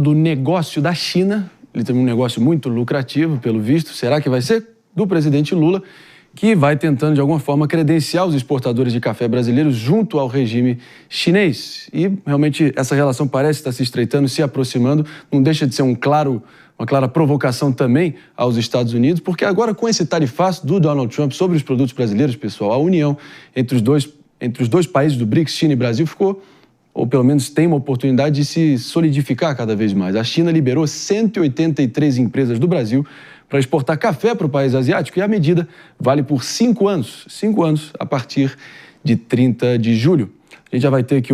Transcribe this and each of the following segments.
do negócio da China. Ele tem um negócio muito lucrativo, pelo visto. Será que vai ser do presidente Lula, que vai tentando, de alguma forma, credenciar os exportadores de café brasileiros junto ao regime chinês. E, realmente, essa relação parece estar se estreitando, se aproximando. Não deixa de ser uma clara provocação também aos Estados Unidos, porque agora, com esse tarifaço do Donald Trump sobre os produtos brasileiros, pessoal, a união entre os dois países do BRICS, China e Brasil, ficou, ou pelo menos tem uma oportunidade de se solidificar cada vez mais. A China liberou 183 empresas do Brasil para exportar café para o país asiático, e a medida vale por 5 anos, 5 anos a partir de 30 de julho. A gente já vai ter aqui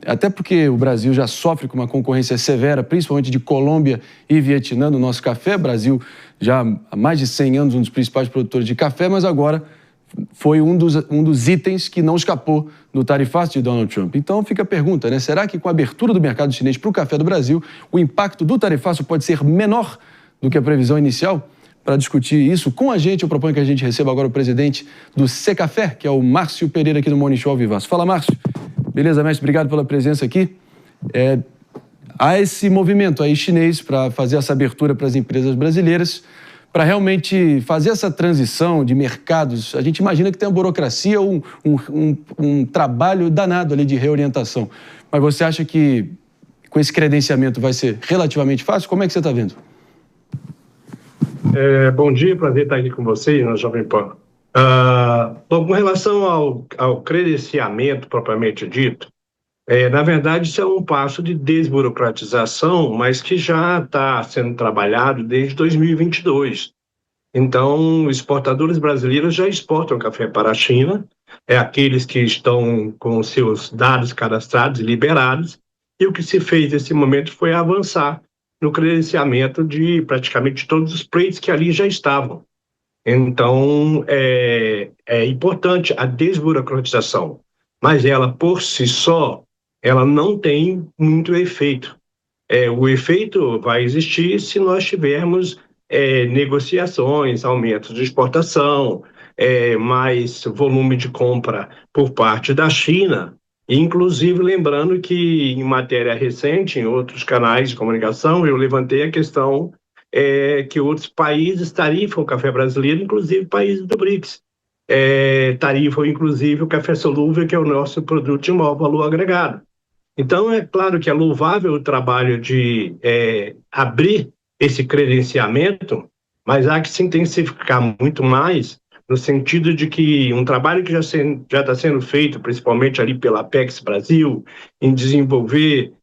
até porque o Brasil já sofre com uma concorrência severa, principalmente de Colômbia e Vietnã no nosso café. Brasil já há mais de 100 anos um dos principais produtores de café, mas agora foi um dos itens que não escapou do tarifaço de Donald Trump. Então fica a pergunta, né? Será que com a abertura do mercado chinês para o café do Brasil, o impacto do tarifaço pode ser menor do que a previsão inicial? Para discutir isso com a gente, eu proponho que a gente receba agora o presidente do Secafé, que é o Márcio Pereira, aqui do Morning Show ao Vivaço. Fala, Márcio. Beleza, mestre? Obrigado pela presença aqui. Há esse movimento aí chinês para fazer essa abertura para as empresas brasileiras, para realmente fazer essa transição de mercados. A gente imagina que tem uma burocracia, um trabalho danado ali de reorientação. Mas você acha que com esse credenciamento vai ser relativamente fácil? Como é que você está vendo? Bom dia, prazer estar aqui com vocês na Jovem Pan. Bom, com relação ao credenciamento propriamente dito, na verdade isso é um passo de desburocratização, mas que já está sendo trabalhado desde 2022. Então, os exportadores brasileiros já exportam café para a China, aqueles que estão com seus dados cadastrados e liberados, e o que se fez nesse momento foi avançar no credenciamento de praticamente todos os players que ali já estavam. Então, é importante a desburocratização, mas ela, por si só, ela não tem muito efeito. O efeito vai existir se nós tivermos negociações, aumentos de exportação, mais volume de compra por parte da China. Inclusive, lembrando que em matéria recente, em outros canais de comunicação, eu levantei a questão que outros países tarifam o café brasileiro, inclusive países do BRICS. Tarifam, inclusive, o café solúvel, que é o nosso produto de maior valor agregado. Então, é claro que é louvável o trabalho de abrir esse credenciamento, mas há que se intensificar muito mais, no sentido de que um trabalho que já está sendo feito, principalmente ali pela Apex Brasil, em desenvolver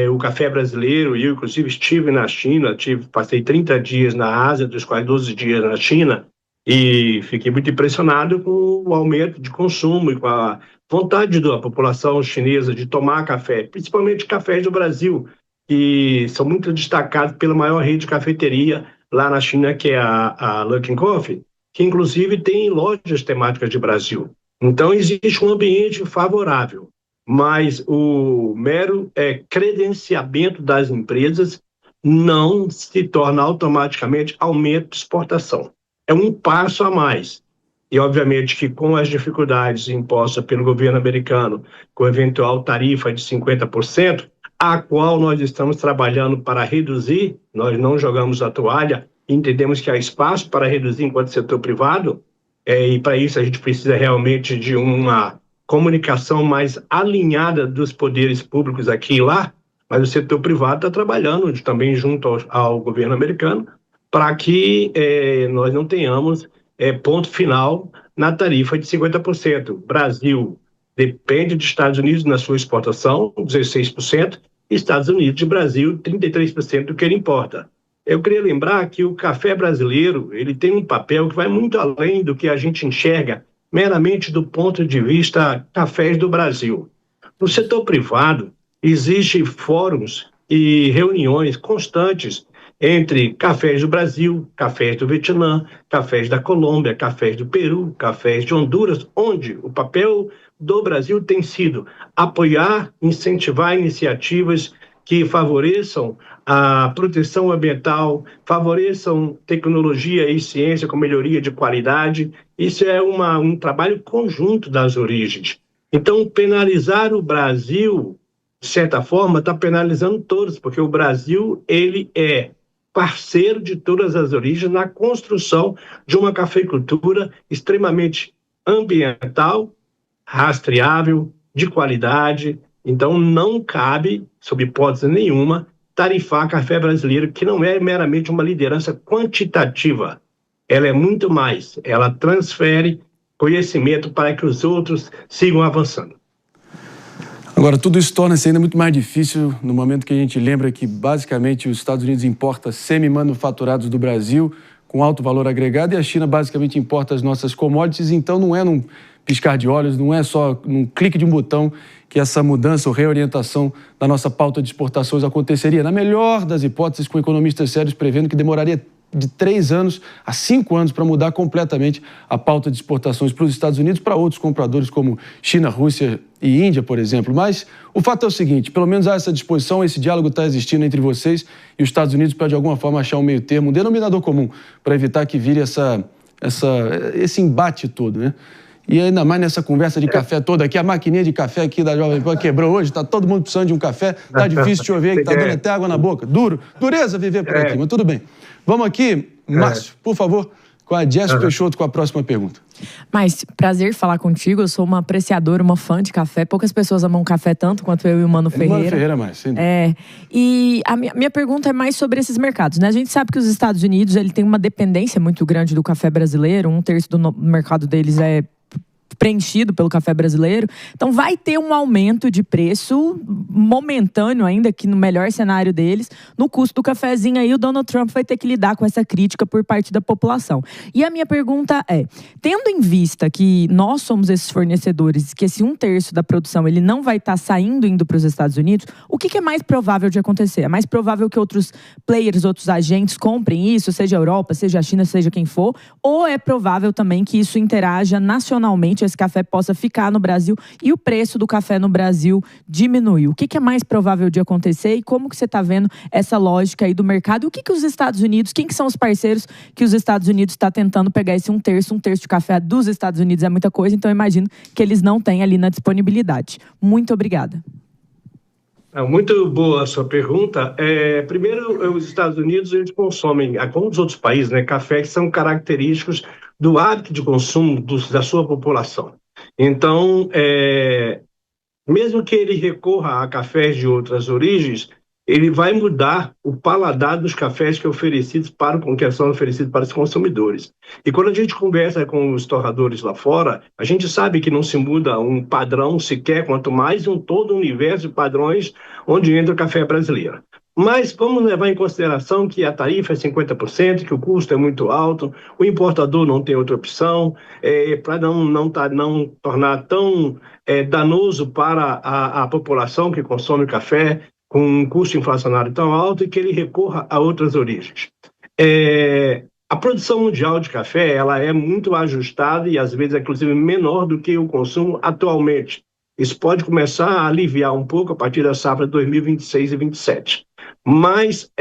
o café brasileiro. Eu, inclusive, estive na China, passei 30 dias na Ásia, dos quais 12 dias na China, e fiquei muito impressionado com o aumento de consumo e com a vontade da população chinesa de tomar café, principalmente cafés do Brasil, que são muito destacados pela maior rede de cafeteria lá na China, que é a Luckin Coffee, que inclusive tem lojas temáticas de Brasil. Então, existe um ambiente favorável, mas o mero credenciamento das empresas não se torna automaticamente aumento de exportação. É um passo a mais. E, obviamente, que com as dificuldades impostas pelo governo americano, com a eventual tarifa de 50%, a qual nós estamos trabalhando para reduzir, nós não jogamos a toalha, entendemos que há espaço para reduzir enquanto setor privado, e para isso a gente precisa realmente de uma comunicação mais alinhada dos poderes públicos aqui e lá, mas o setor privado está trabalhando também junto ao governo americano para que nós não tenhamos ponto final na tarifa de 50%. Brasil depende dos Estados Unidos na sua exportação, 16%, e Estados Unidos de Brasil, 33% do que ele importa. Eu queria lembrar que o café brasileiro ele tem um papel que vai muito além do que a gente enxerga meramente do ponto de vista cafés do Brasil. No setor privado, existem fóruns e reuniões constantes entre cafés do Brasil, cafés do Vietnã, cafés da Colômbia, cafés do Peru, cafés de Honduras, onde o papel do Brasil tem sido apoiar, incentivar iniciativas que favoreçam a proteção ambiental, favoreçam tecnologia e ciência com melhoria de qualidade. Isso é um trabalho conjunto das origens. Então, penalizar o Brasil certa forma, está penalizando todos, porque o Brasil ele é parceiro de todas as origens na construção de uma cafeicultura extremamente ambiental, rastreável, de qualidade. Então, não cabe, sob hipótese nenhuma, tarifar café brasileiro, que não é meramente uma liderança quantitativa. Ela é muito mais. Ela transfere conhecimento para que os outros sigam avançando. Agora, tudo isso torna-se ainda muito mais difícil no momento que a gente lembra que, basicamente, os Estados Unidos importam semi-manufaturados do Brasil com alto valor agregado e a China, basicamente, importa as nossas commodities. Então, não é num piscar de olhos, não é só num clique de um botão que essa mudança ou reorientação da nossa pauta de exportações aconteceria. Na melhor das hipóteses, com economistas sérios prevendo que demoraria de 3 anos a 5 anos para mudar completamente a pauta de exportações para os Estados Unidos, para outros compradores como China, Rússia e Índia, por exemplo. Mas o fato é o seguinte, pelo menos há essa disposição, esse diálogo está existindo entre vocês e os Estados Unidos para, de alguma forma, achar um meio termo, um denominador comum, para evitar que vire esse embate todo, né? E ainda mais nessa conversa de café toda aqui, a maquininha de café aqui da Jovem Pan quebrou hoje, está todo mundo precisando de um café, está difícil de chover, está dando até água na boca. Dureza viver por aqui, mas tudo bem. Vamos aqui, Márcio, por favor, com a Jéssica Peixoto com a próxima pergunta. Mas, prazer falar contigo, eu sou uma apreciadora, uma fã de café. Poucas pessoas amam café tanto quanto eu e o Mano Ferreira. Mano Ferreira mais, sim. E a minha pergunta é mais sobre esses mercados, né? A gente sabe que os Estados Unidos, ele tem uma dependência muito grande do café brasileiro, 1/3 do mercado deles é preenchido pelo café brasileiro. Então vai ter um aumento de preço momentâneo ainda, que no melhor cenário deles, no custo do cafezinho. Aí o Donald Trump vai ter que lidar com essa crítica por parte da população. E a minha pergunta é, tendo em vista que nós somos esses fornecedores, que esse 1/3 da produção ele não vai estar indo para os Estados Unidos, o que é mais provável de acontecer? É mais provável que outros players, outros agentes comprem isso, seja a Europa, seja a China, seja quem for, ou é provável também que isso interaja nacionalmente, esse café possa ficar no Brasil e o preço do café no Brasil diminuir? O que é mais provável de acontecer e como que você está vendo essa lógica aí do mercado? E o que os Estados Unidos, quem que são os parceiros que os Estados Unidos está tentando pegar esse 1/3 de café dos Estados Unidos é muita coisa, então eu imagino que eles não têm ali na disponibilidade. Muito obrigada. Muito boa a sua pergunta. Primeiro, os Estados Unidos eles consomem, como os outros países, né, café que são característicos do hábito de consumo da sua população. Então, mesmo que ele recorra a cafés de outras origens, ele vai mudar o paladar dos cafés que são oferecidos para os consumidores. E quando a gente conversa com os torradores lá fora, a gente sabe que não se muda um padrão sequer, quanto mais todo um universo de padrões onde entra o café brasileiro. Mas vamos levar em consideração que a tarifa é 50%, que o custo é muito alto, o importador não tem outra opção, para não tornar tão danoso para a população que consome café, com um custo inflacionário tão alto, e que ele recorra a outras origens. A produção mundial de café ela é muito ajustada e, às vezes, inclusive, menor do que o consumo atualmente. Isso pode começar a aliviar um pouco a partir da safra de 2026 e 2027. Mas,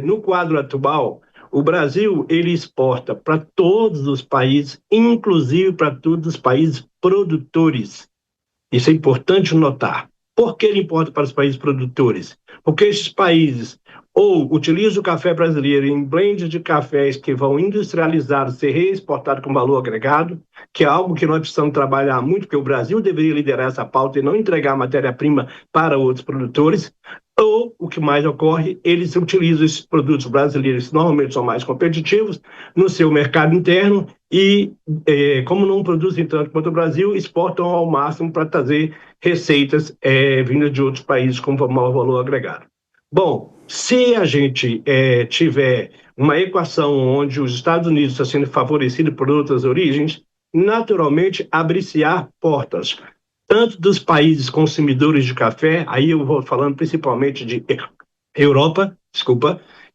no quadro atual, o Brasil ele exporta para todos os países, inclusive para todos os países produtores. Isso é importante notar. Por que ele importa para os países produtores? Porque esses países ou utilizam o café brasileiro em blends de cafés que vão industrializados, ser reexportados com valor agregado, que é algo que nós precisamos trabalhar muito, porque o Brasil deveria liderar essa pauta e não entregar matéria-prima para outros produtores. Ou, o que mais ocorre, eles utilizam esses produtos brasileiros, que normalmente são mais competitivos, no seu mercado interno e, como não produzem tanto quanto o Brasil, exportam ao máximo para trazer receitas vindas de outros países com maior valor agregado. Bom, se a gente tiver uma equação onde os Estados Unidos estão sendo favorecidos por outras origens, naturalmente abre-se-á portas, tanto dos países consumidores de café, aí eu vou falando principalmente de Europa,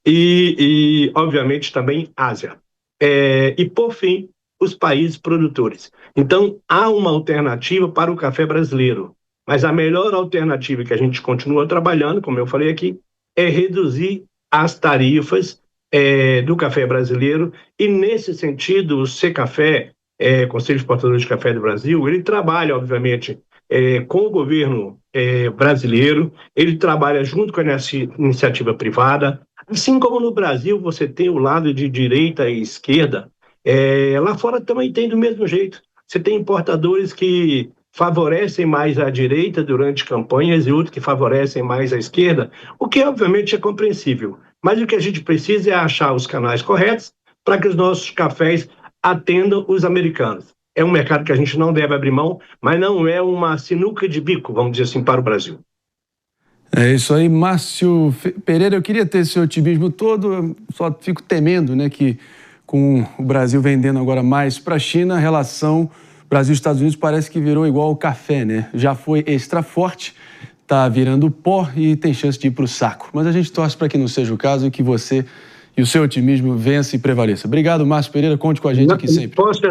e obviamente também Ásia. E, por fim, os países produtores. Então, há uma alternativa para o café brasileiro, mas a melhor alternativa que a gente continua trabalhando, como eu falei aqui, é reduzir as tarifas do café brasileiro, e, nesse sentido, o Secafé, Conselho de Exportadores de Café do Brasil, ele trabalha, obviamente, com o governo brasileiro, ele trabalha junto com a iniciativa privada. Assim como no Brasil você tem o lado de direita e esquerda, lá fora também tem do mesmo jeito. Você tem importadores que favorecem mais a direita durante campanhas e outros que favorecem mais a esquerda, o que obviamente é compreensível. Mas o que a gente precisa é achar os canais corretos para que os nossos cafés atendam os americanos. É um mercado que a gente não deve abrir mão, mas não é uma sinuca de bico, vamos dizer assim, para o Brasil. É isso aí, Márcio Pereira. Eu queria ter esse otimismo todo, eu só fico temendo, né, que com o Brasil vendendo agora mais para a China, a relação Brasil e Estados Unidos parece que virou igual ao café, né? Já foi extra forte, está virando pó e tem chance de ir para o saco. Mas a gente torce para que não seja o caso e que você e o seu otimismo vença e prevaleça. Obrigado, Márcio Pereira. Conte com a gente aqui sempre. Posso te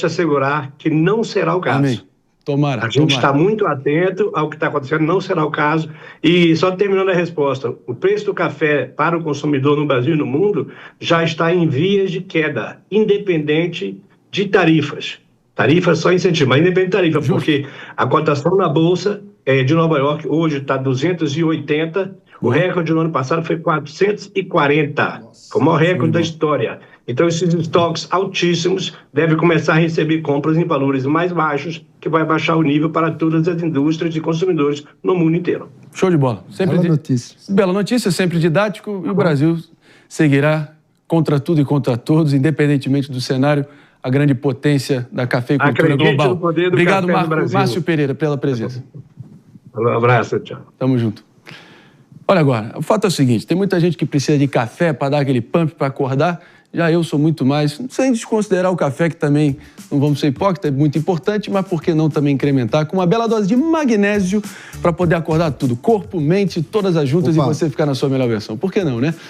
assegurar que não será o caso. Amém. Tomara. A gente está muito atento ao que está acontecendo, não será o caso. E só terminando a resposta, o preço do café para o consumidor no Brasil e no mundo já está em vias de queda, independente de tarifas. Tarifa só incentivo, mas independente de tarifa, porque a cotação na Bolsa de Nova York hoje está 280, o recorde do ano passado foi 440, foi o maior recorde da história. Então, esses estoques altíssimos devem começar a receber compras em valores mais baixos, que vai baixar o nível para todas as indústrias e consumidores no mundo inteiro. Show de bola. Sempre Bela notícia. Bela notícia, sempre didático, e o Brasil seguirá contra tudo e contra todos, independentemente do cenário, a grande potência da cafeicultura global. No poder do Obrigado, café no Brasil. Márcio Pereira, pela presença. Um abraço, tchau. Tamo junto. Olha agora, o fato é o seguinte, tem muita gente que precisa de café para dar aquele pump para acordar, já eu sou muito mais, sem desconsiderar o café, que também, não vamos ser hipócritas, é muito importante, mas por que não também incrementar com uma bela dose de magnésio para poder acordar tudo, corpo, mente, todas as juntas e você ficar na sua melhor versão. Por que não, né?